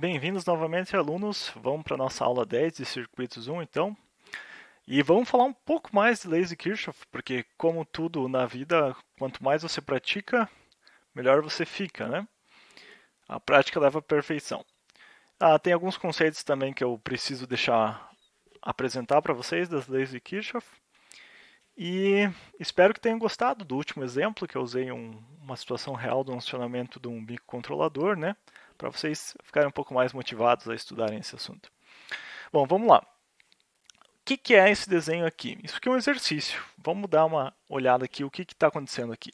Bem-vindos novamente, alunos. Vamos para a nossa aula 10 de circuitos 1, então. E vamos falar um pouco mais de leis de Kirchhoff, porque como tudo na vida, quanto mais você pratica, melhor você fica, né? A prática leva à perfeição. Tem alguns conceitos também que eu preciso deixar apresentar para vocês das leis de Kirchhoff. E espero que tenham gostado do último exemplo que eu usei uma situação real do funcionamento de um microcontrolador, né? Para vocês ficarem um pouco mais motivados a estudarem esse assunto. Bom, vamos lá. O que é esse desenho aqui? Isso aqui é um exercício. Vamos dar uma olhada aqui o que está acontecendo aqui.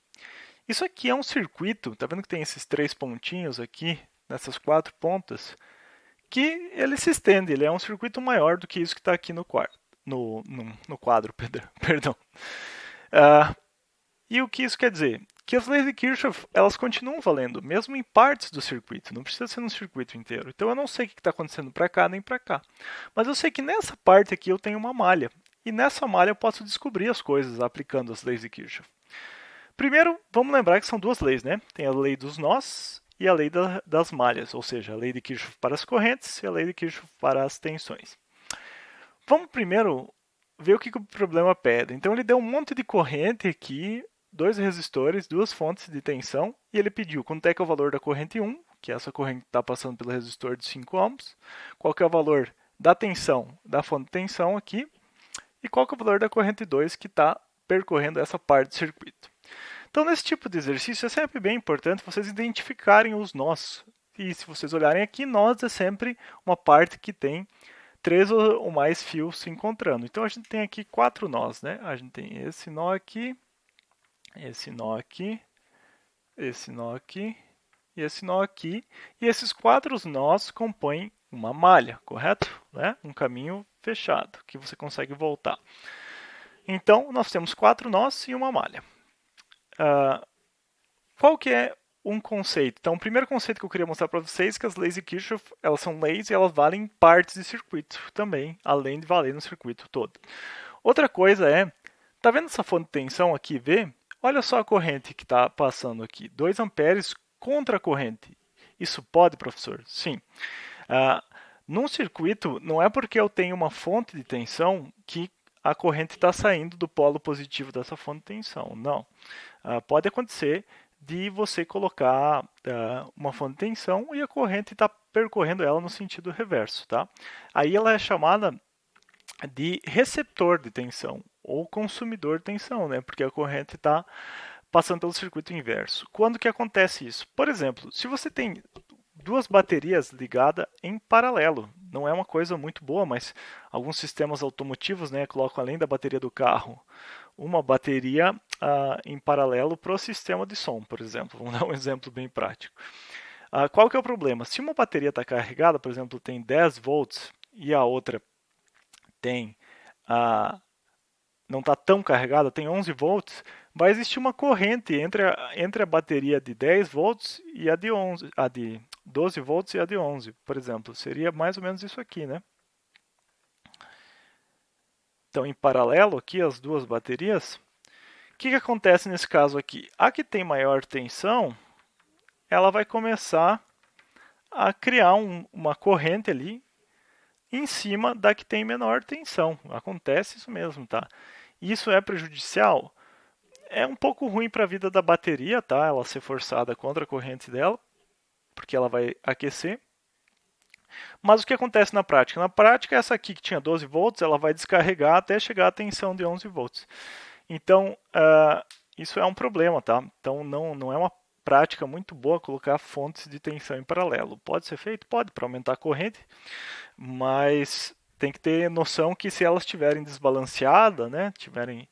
Isso aqui é um circuito, tá vendo que tem esses três pontinhos aqui, nessas quatro pontas, que ele se estende, ele é um circuito maior do que isso que está aqui no quadro, perdão. Uh, e o que isso quer dizer? Que as leis de Kirchhoff, elas continuam valendo, mesmo em partes do circuito, não precisa ser no circuito inteiro. Então eu não sei o que está acontecendo para cá nem para cá. Mas eu sei que nessa parte aqui eu tenho uma malha. E nessa malha eu posso descobrir as coisas aplicando as leis de Kirchhoff. Primeiro, vamos lembrar que são duas leis, né? Tem a lei dos nós e a lei das malhas, ou seja, a lei de Kirchhoff para as correntes e a lei de Kirchhoff para as tensões. Vamos primeiro ver o que o problema pede. Então ele deu um monte de corrente aqui, dois resistores, duas fontes de tensão, e ele pediu quanto é que é o valor da corrente 1, que é essa corrente que está passando pelo resistor de 5 ohms, qual que é o valor da tensão da fonte de tensão aqui, e qual que é o valor da corrente 2 que está percorrendo essa parte do circuito. Então, nesse tipo de exercício, é sempre bem importante vocês identificarem os nós. E se vocês olharem aqui, nós é sempre uma parte que tem três ou mais fios se encontrando. Então, a gente tem aqui quatro nós, né? A gente tem esse nó aqui, esse nó aqui, esse nó aqui e esse nó aqui. E esses quatro nós compõem uma malha, correto? Né? Um caminho fechado, que você consegue voltar. Então, nós temos quatro nós e uma malha. Qual que é um conceito? Então, o primeiro conceito que eu queria mostrar para vocês é que as leis de Kirchhoff, elas são leis e elas valem em partes de circuito também, além de valer no circuito todo. Outra coisa é, tá vendo essa fonte de tensão aqui, V? Olha só a corrente que está passando aqui, 2 amperes contra a corrente. Isso pode, professor? Sim. Num circuito, não é porque eu tenho uma fonte de tensão que a corrente está saindo do polo positivo dessa fonte de tensão. Não. Pode acontecer de você colocar uma fonte de tensão e a corrente está percorrendo ela no sentido reverso. Tá? Aí ela é chamada de receptor de tensão ou consumidor de tensão, né? Porque a corrente está passando pelo circuito inverso. Quando que acontece isso? Por exemplo, se você tem duas baterias ligadas em paralelo, não é uma coisa muito boa, mas alguns sistemas automotivos, né, colocam além da bateria do carro uma bateria em paralelo para o sistema de som, por exemplo. Vamos dar um exemplo bem prático. Qual que é o problema? Se uma bateria está carregada, por exemplo, tem 10 volts e a outra tem não está tão carregada, tem 11 volts, vai existir uma corrente entre a bateria de 10 volts e a de 11, a de 12 volts e a de 11, por exemplo. Seria mais ou menos isso aqui, né? Então, em paralelo aqui, as duas baterias, o que acontece nesse caso aqui? A que tem maior tensão, ela vai começar a criar uma corrente ali em cima da que tem menor tensão. Acontece isso mesmo, tá? Isso é prejudicial? É um pouco ruim para a vida da bateria, tá? Ela ser forçada contra a corrente dela, porque ela vai aquecer. Mas o que acontece na prática? Na prática, essa aqui que tinha 12 volts, ela vai descarregar até chegar à tensão de 11 volts. Então, isso é um problema, tá? Então, não é uma prática muito boa colocar fontes de tensão em paralelo. Pode ser feito? Pode, para aumentar a corrente, mas tem que ter noção que se elas estiverem desbalanceadas, né, tiverem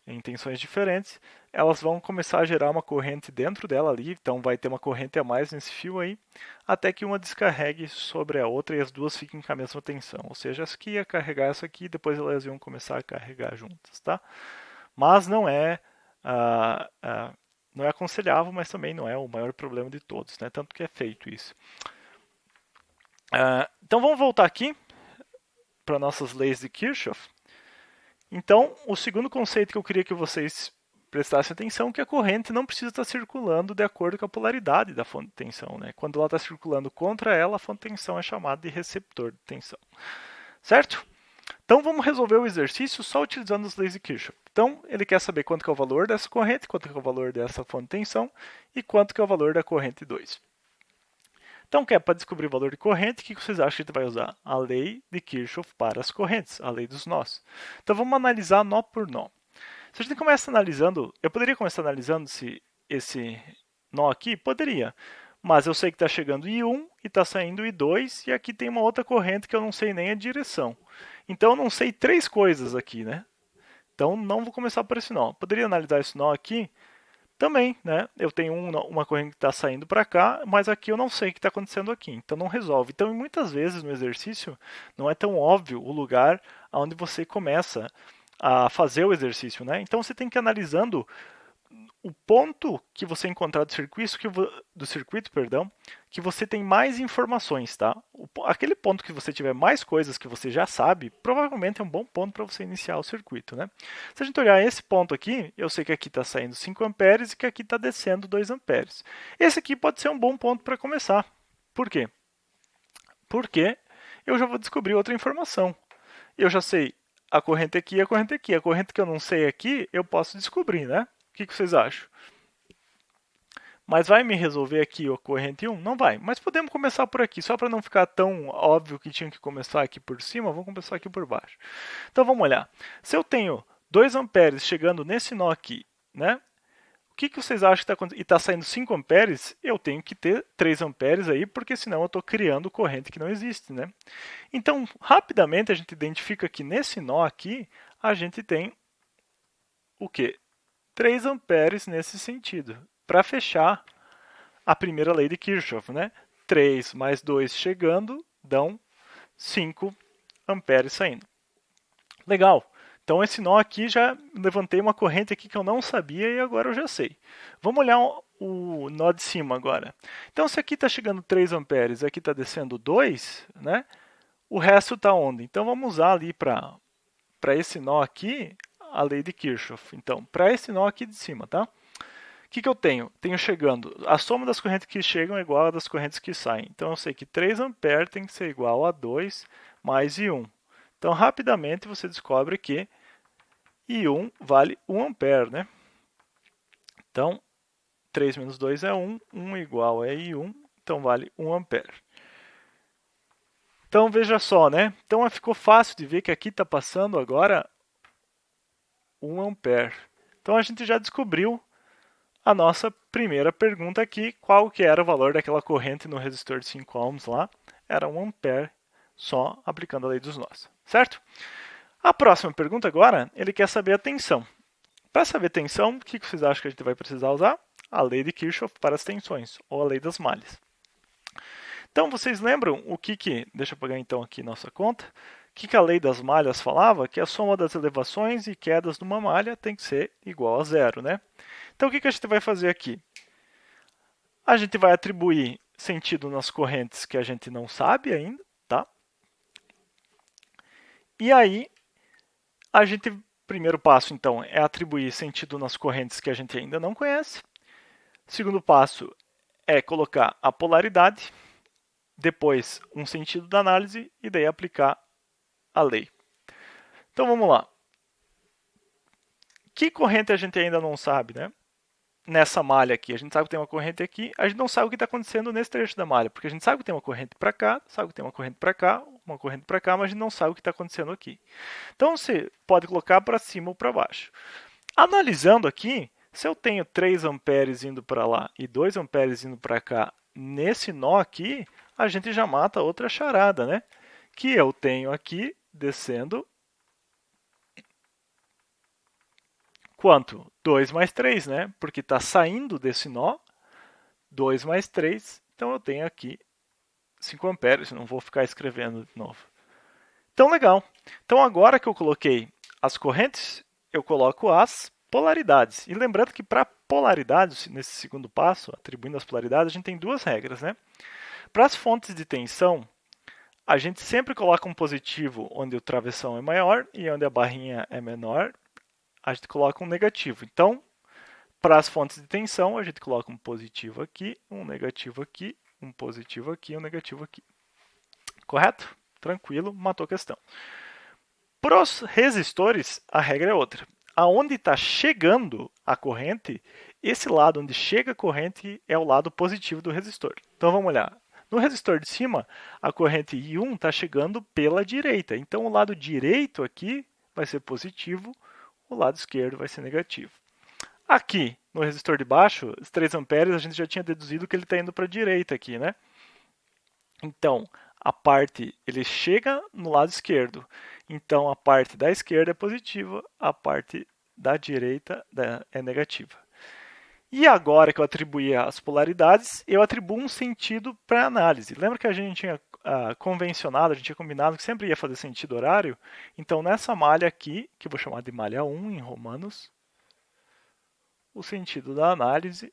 em tensões diferentes, elas vão começar a gerar uma corrente dentro dela ali, então vai ter uma corrente a mais nesse fio aí, até que uma descarregue sobre a outra e as duas fiquem com a mesma tensão. Ou seja, essa aqui ia carregar essa aqui, depois elas iam começar a carregar juntas, tá? Mas não é aconselhável, mas também não é o maior problema de todos, né? Tanto que é feito isso. Então vamos voltar aqui para nossas leis de Kirchhoff. Então, o segundo conceito que eu queria que vocês prestassem atenção que a corrente não precisa estar circulando de acordo com a polaridade da fonte de tensão, né? Quando ela está circulando contra ela, a fonte de tensão é chamada de receptor de tensão. Certo? Então vamos resolver o exercício só utilizando as leis de Kirchhoff. Então ele quer saber quanto que é o valor dessa corrente, quanto que é o valor dessa fonte de tensão e quanto que é o valor da corrente 2. Então, para descobrir o valor de corrente, o que vocês acham que a gente vai usar? A lei de Kirchhoff para as correntes, a lei dos nós. Então vamos analisar nó por nó. Se a gente começa analisando, eu poderia começar analisando se esse nó aqui? Poderia. Mas eu sei que está chegando I1 e está saindo I2 e aqui tem uma outra corrente que eu não sei nem a direção. Então eu não sei três coisas aqui, né? Então não vou começar por esse nó. Poderia analisar esse nó aqui? Também, né? Eu tenho uma corrente que está saindo para cá, mas aqui eu não sei o que está acontecendo aqui, então não resolve. Então, muitas vezes no exercício, não é tão óbvio o lugar onde você começa a fazer o exercício, né? Então, você tem que ir analisando o ponto que você encontrar do circuito, que você tem mais informações, tá? Aquele ponto que você tiver mais coisas que você já sabe, provavelmente é um bom ponto para você iniciar o circuito, né? Se a gente olhar esse ponto aqui, eu sei que aqui está saindo 5 amperes e que aqui está descendo 2 amperes. Esse aqui pode ser um bom ponto para começar. Por quê? Porque eu já vou descobrir outra informação. Eu já sei a corrente aqui e a corrente aqui. A corrente que eu não sei aqui, eu posso descobrir, né? O que vocês acham? Mas vai me resolver aqui a corrente 1? Não vai. Mas podemos começar por aqui. Só para não ficar tão óbvio que tinha que começar aqui por cima, vamos começar aqui por baixo. Então vamos olhar. Se eu tenho 2 amperes chegando nesse nó aqui, né? O que vocês acham que está acontecendo? E está saindo 5 amperes, eu tenho que ter 3 amperes aí, porque senão eu estou criando corrente que não existe, né? Então, rapidamente a gente identifica que nesse nó aqui, a gente tem o quê? 3 amperes nesse sentido, para fechar a primeira lei de Kirchhoff, né? 3 mais 2 chegando dão 5 amperes saindo. Legal. Então esse nó aqui já levantei uma corrente aqui que eu não sabia e agora eu já sei. Vamos olhar o nó de cima agora. Então se aqui está chegando 3 amperes e aqui está descendo 2, né? O resto está onde? Então vamos usar ali para esse nó aqui a lei de Kirchhoff. Então, para esse nó aqui de cima, tá? O que eu tenho? Tenho chegando, a soma das correntes que chegam é igual a das correntes que saem. Então, eu sei que 3 amperes tem que ser igual a 2 mais I1. Então, rapidamente, você descobre que I1 vale 1 ampere, né? Então, 3 menos 2 é 1, 1 igual a I1, então vale 1 ampere. Então, veja só, né? Então, ficou fácil de ver que aqui está passando agora 1 ampere. Então a gente já descobriu a nossa primeira pergunta aqui, qual que era o valor daquela corrente no resistor de 5 ohms lá. Era 1 ampere só aplicando a lei dos nós, certo? A próxima pergunta agora, ele quer saber a tensão. Para saber tensão, o que vocês acham que a gente vai precisar usar? A lei de Kirchhoff para as tensões, ou a lei das malhas. Então vocês lembram o que deixa eu pegar então aqui nossa conta, o que a lei das malhas falava? Que a soma das elevações e quedas numa malha tem que ser igual a zero, né? Então, o que a gente vai fazer aqui? A gente vai atribuir sentido nas correntes que a gente não sabe ainda, tá? E aí, primeiro passo, então, é atribuir sentido nas correntes que a gente ainda não conhece. Segundo passo é colocar a polaridade, depois um sentido da análise e daí aplicar a lei. Então vamos lá. Que corrente a gente ainda não sabe, né? Nessa malha aqui, a gente sabe que tem uma corrente aqui, a gente não sabe o que está acontecendo nesse trecho da malha, porque a gente sabe que tem uma corrente para cá, sabe que tem uma corrente para cá, uma corrente para cá, mas a gente não sabe o que está acontecendo aqui. Então você pode colocar para cima ou para baixo. Analisando aqui, se eu tenho 3 amperes indo para lá e 2 amperes indo para cá, nesse nó aqui, a gente já mata outra charada, né? Que eu tenho aqui descendo quanto? 2 mais 3, né? Porque está saindo desse nó, 2 mais 3, então eu tenho aqui 5 amperes, não vou ficar escrevendo de novo. Então, legal. Então, agora que eu coloquei as correntes, eu coloco as polaridades. E lembrando que para polaridades, nesse segundo passo, atribuindo as polaridades, a gente tem duas regras, né? Para as fontes de tensão, a gente sempre coloca um positivo onde o travessão é maior e onde a barrinha é menor, a gente coloca um negativo. Então, Para as fontes de tensão, a gente coloca um positivo aqui, um negativo aqui, um positivo aqui, um negativo aqui. Correto? Tranquilo, matou a questão. Para os resistores, a regra é outra. Aonde está chegando a corrente, esse lado onde chega a corrente é o lado positivo do resistor. Então vamos olhar. No resistor de cima, a corrente I1 está chegando pela direita. Então o lado direito aqui vai ser positivo, o lado esquerdo vai ser negativo. Aqui, no resistor de baixo, os 3 amperes, a gente já tinha deduzido que ele está indo para a direita aqui, né? Então, a parte, ele chega no lado esquerdo. Então, a parte da esquerda é positiva, a parte da direita é negativa. E agora que eu atribuí as polaridades, eu atribuo um sentido para a análise. Lembra que a gente tinha convencionado, a gente tinha combinado que sempre ia fazer sentido horário? Então, nessa malha aqui, que eu vou chamar de malha 1 em romanos, o sentido da análise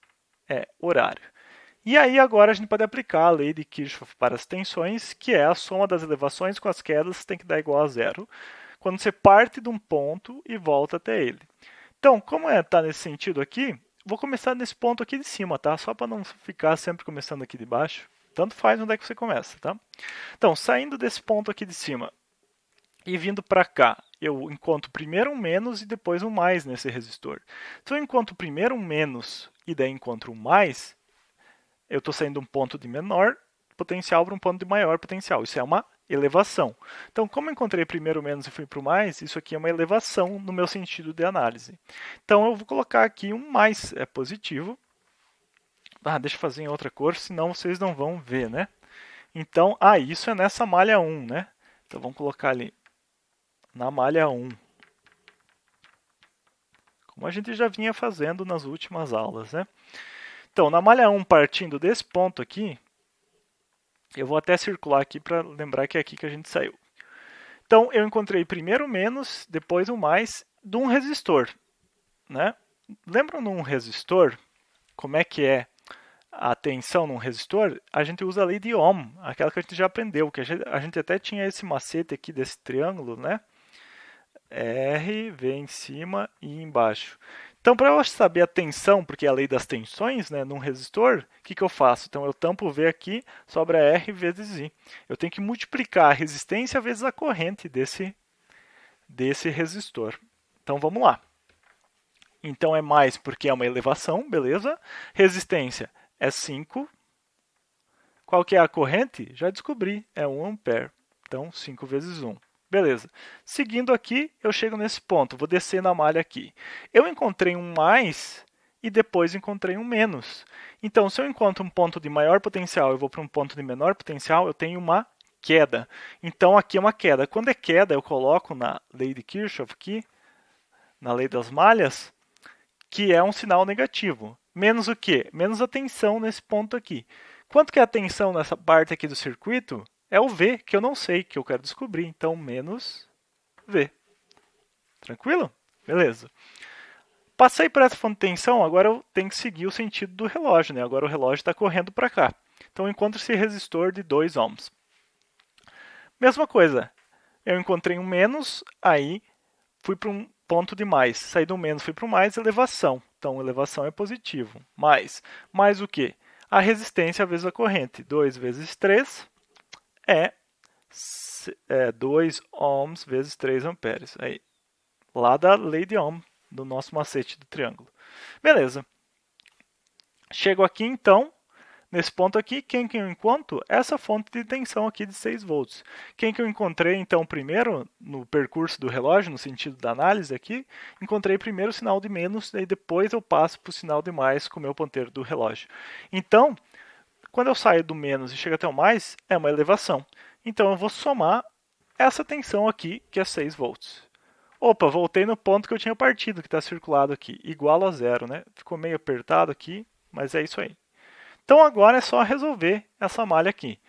é horário. E aí agora a gente pode aplicar a lei de Kirchhoff para as tensões, que é a soma das elevações com as quedas tem que dar igual a zero, quando você parte de um ponto e volta até ele. Então, como está nesse sentido aqui, vou começar nesse ponto aqui de cima, tá? Só para não ficar sempre começando aqui de baixo. Tanto faz onde é que você começa, tá? Então, saindo desse ponto aqui de cima e vindo para cá, eu encontro primeiro um menos e depois um mais nesse resistor. Se eu encontro primeiro um menos e daí encontro um mais, eu estou saindo de um ponto de menor potencial para um ponto de maior potencial. Isso é uma elevação. Então, como eu encontrei primeiro o menos e fui para o mais, isso aqui é uma elevação no meu sentido de análise. Então, eu vou colocar aqui um mais, é positivo. Deixa eu fazer em outra cor, senão vocês não vão ver, né? Então, isso é nessa malha 1, né? Então, vamos colocar ali na malha 1. Como a gente já vinha fazendo nas últimas aulas, né? Então, na malha 1, partindo desse ponto aqui, eu vou até circular aqui para lembrar que é aqui que a gente saiu. Então, eu encontrei primeiro o menos, depois o mais, de um resistor, né? Lembram num resistor, como é que é a tensão num resistor? A gente usa a lei de Ohm, aquela que a gente já aprendeu, que a gente até tinha esse macete aqui desse triângulo, né? R, V em cima e embaixo. Então, para eu saber a tensão, porque é a lei das tensões, né, num resistor, o que eu faço? Então, eu tampo V aqui, sobra R vezes I. Eu tenho que multiplicar a resistência vezes a corrente desse resistor. Então, vamos lá. Então, é mais porque é uma elevação, beleza? Resistência é 5. Qual que é a corrente? Já descobri, é 1 ampere. Então, 5 vezes 1. Beleza. Seguindo aqui, eu chego nesse ponto. Vou descer na malha aqui. Eu encontrei um mais e depois encontrei um menos. Então, se eu encontro um ponto de maior potencial e vou para um ponto de menor potencial, eu tenho uma queda. Então, aqui é uma queda. Quando é queda, eu coloco na lei de Kirchhoff aqui, na lei das malhas, que é um sinal negativo. Menos o quê? Menos a tensão nesse ponto aqui. Quanto que é a tensão nessa parte aqui do circuito? É o V, que eu não sei, que eu quero descobrir. Então, menos V. Tranquilo? Beleza. Passei por essa fonte de tensão, agora eu tenho que seguir o sentido do relógio, né? Agora o relógio está correndo para cá. Então, eu encontro esse resistor de 2 ohms. Mesma coisa. Eu encontrei um menos, aí fui para um ponto de mais. Saí do menos, fui para o mais, elevação. Então, elevação é positivo. Mais o quê? A resistência vezes a corrente. 2 vezes 3 é 2 ohms vezes 3 amperes. Aí, lá da lei de Ohm, do nosso macete do triângulo. Beleza. Chego aqui, então, nesse ponto aqui, quem que eu encontro? Essa fonte de tensão aqui de 6 volts. Quem que eu encontrei, então, primeiro, no percurso do relógio, no sentido da análise aqui, encontrei primeiro o sinal de menos, e depois eu passo para o sinal de mais com o meu ponteiro do relógio. Então, quando eu saio do menos e chego até o mais, é uma elevação. Então, eu vou somar essa tensão aqui, que é 6 volts. Opa, voltei no ponto que eu tinha partido, que está circulado aqui, igual a zero, né? Ficou meio apertado aqui, mas é isso aí. Então, agora é só resolver essa malha aqui.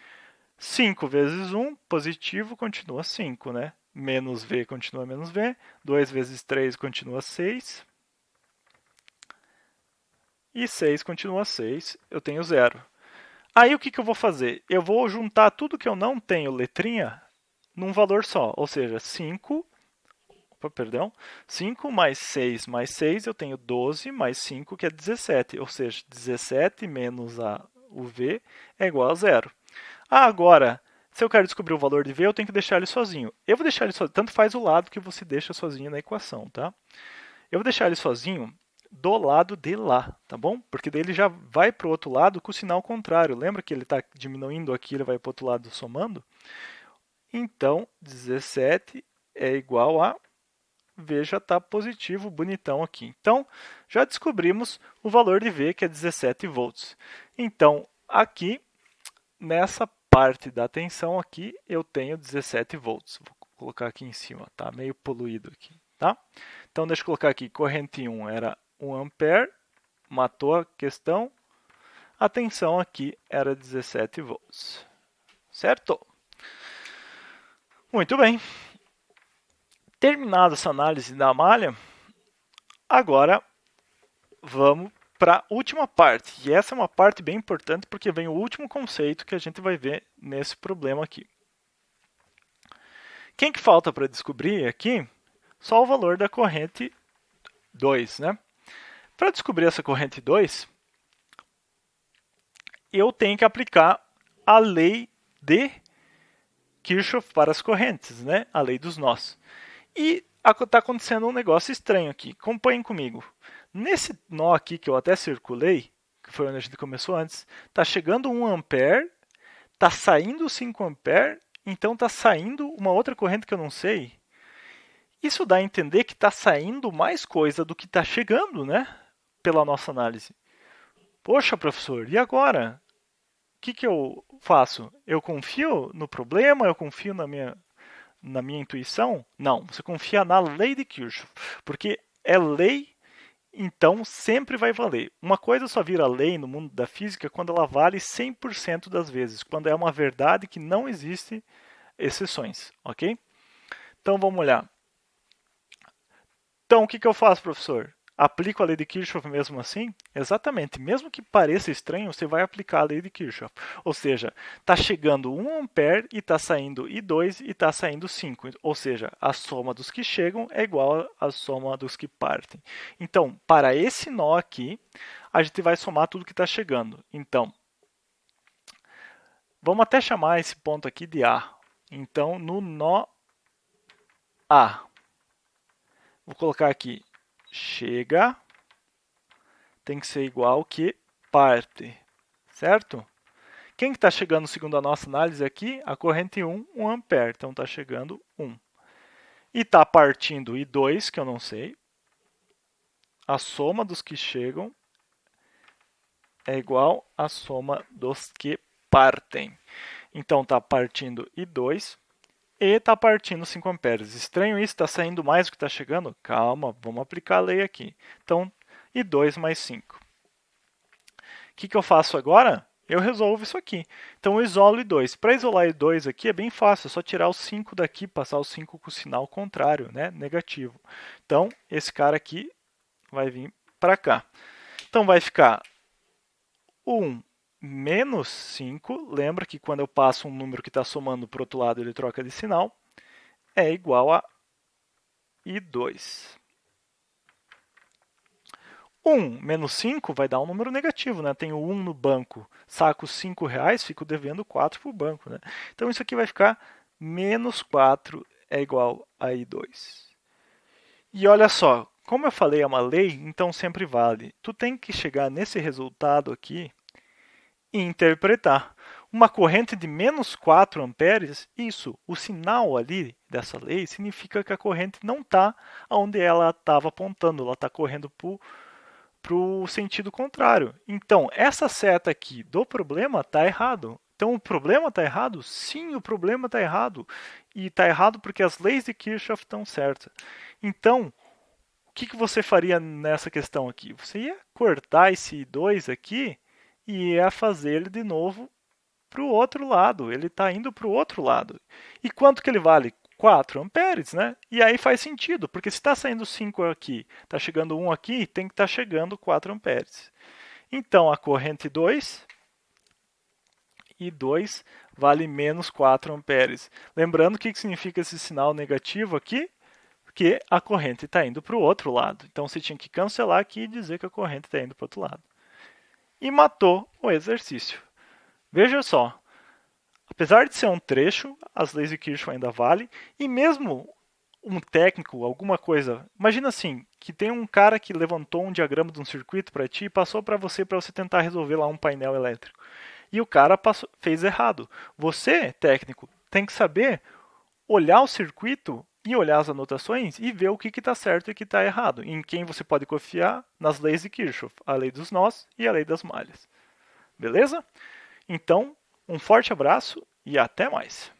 5 vezes 1, positivo, continua 5, né? Menos V continua menos V. 2 vezes 3 continua 6. E 6 continua 6, eu tenho 0. Aí o que eu vou fazer? Eu vou juntar tudo que eu não tenho letrinha num valor só, ou seja, 5 Opa, perdão. 5 mais 6 mais 6, eu tenho 12 mais 5, que é 17. Ou seja, 17 menos o V é igual a 0. Agora, se eu quero descobrir o valor de V, eu tenho que deixar ele sozinho. Eu vou deixar ele sozinho, tanto faz o lado que você deixa sozinho na equação, tá? Eu vou deixar ele sozinho do lado de lá, tá bom? Porque daí ele já vai para o outro lado com o sinal contrário. Lembra que ele está diminuindo aqui, ele vai para o outro lado somando? Então, 17 é igual a V já está positivo, bonitão aqui. Então, já descobrimos o valor de V, que é 17 volts. Então, aqui, nessa parte da tensão aqui, eu tenho 17 volts. Vou colocar aqui em cima, tá meio poluído aqui, tá? Então, deixa eu colocar aqui, corrente 1 era 1 ampere, matou a questão. A tensão aqui era 17 volts, certo? Muito bem. Terminada essa análise da malha, agora vamos para a última parte. E essa é uma parte bem importante porque vem o último conceito que a gente vai ver nesse problema aqui. Quem que falta para descobrir aqui? Só o valor da corrente 2, né? Para descobrir essa corrente 2, eu tenho que aplicar a lei de Kirchhoff para as correntes, né? A lei dos nós. E está acontecendo um negócio estranho aqui. Acompanhem comigo. Nesse nó aqui que eu até circulei, que foi onde a gente começou antes, está chegando 1 ampere, está saindo 5 ampere, então está saindo uma outra corrente que eu não sei. Isso dá a entender que está saindo mais coisa do que está chegando, né? Pela nossa análise. Poxa, professor, e agora? O que eu faço? Eu confio no problema? Eu confio na minha intuição? Não, você confia na lei de Kirchhoff, porque é lei, então sempre vai valer. Uma coisa só vira lei no mundo da física quando ela vale 100% das vezes, quando é uma verdade que não existe exceções, ok? Então vamos olhar. Então o que eu faço, professor? Aplico a lei de Kirchhoff mesmo assim? Exatamente. Mesmo que pareça estranho, você vai aplicar a lei de Kirchhoff. Ou seja, está chegando 1 ampere e está saindo I2 e está saindo 5. Ou seja, a soma dos que chegam é igual à soma dos que partem. Então, para esse nó aqui, a gente vai somar tudo que está chegando. Então, vamos até chamar esse ponto aqui de A. Então, no nó A, vou colocar aqui chega, tem que ser igual que parte, certo? Quem que está chegando segundo a nossa análise aqui? A corrente 1, 1 ampere, então está chegando 1. E está partindo I2, que eu não sei. A soma dos que chegam é igual à soma dos que partem. Então está partindo I2 e está partindo 5 amperes. Estranho isso, está saindo mais do que está chegando? Calma, vamos aplicar a lei aqui. Então, I2 mais 5. O que eu faço agora? Eu resolvo isso aqui. Então, eu isolo I2. Para isolar I2 aqui é bem fácil, é só tirar o 5 daqui, passar o 5 com o sinal contrário, né? Negativo. Então, esse cara aqui vai vir para cá. Então, vai ficar 1 menos 5, lembra que quando eu passo um número que está somando para o outro lado, ele troca de sinal, é igual a I2. 1 menos 5 vai dar um número negativo, né? Tenho 1 no banco, saco 5 reais, fico devendo 4 para o banco, né? Então isso aqui vai ficar menos 4 é igual a I2. E olha só, como eu falei é uma lei, então sempre vale. Tu tem que chegar nesse resultado aqui e interpretar. Uma corrente de menos 4 amperes, isso, o sinal ali dessa lei significa que a corrente não está onde ela estava apontando, ela está correndo para o sentido contrário. Então, essa seta aqui do problema está errado. Então, o problema está errado? Sim, o problema está errado. E está errado porque as leis de Kirchhoff estão certas. Então, o que você faria nessa questão aqui? Você ia cortar esse 2 aqui e ia fazer ele de novo para o outro lado. Ele está indo para o outro lado. E quanto que ele vale? 4 amperes, né? E aí faz sentido, porque se está saindo 5 aqui, está chegando 1 aqui, tem que estar chegando 4 amperes. Então, a corrente 2, I2, vale menos 4 amperes. Lembrando o que significa esse sinal negativo aqui? porque a corrente está indo para o outro lado. Então você tinha que cancelar aqui e dizer que a corrente está indo para o outro lado. E matou o exercício. Veja só, apesar de ser um trecho, as leis de Kirchhoff ainda valem, e mesmo um técnico, alguma coisa, imagina assim, que tem um cara que levantou um diagrama de um circuito para ti e passou para você tentar resolver lá um painel elétrico. E o cara fez errado. Você, técnico, tem que saber olhar o circuito e olhar as anotações e ver o que está certo e o que está errado. Em quem você pode confiar nas leis de Kirchhoff, a lei dos nós e a lei das malhas. Beleza? Então, um forte abraço e até mais!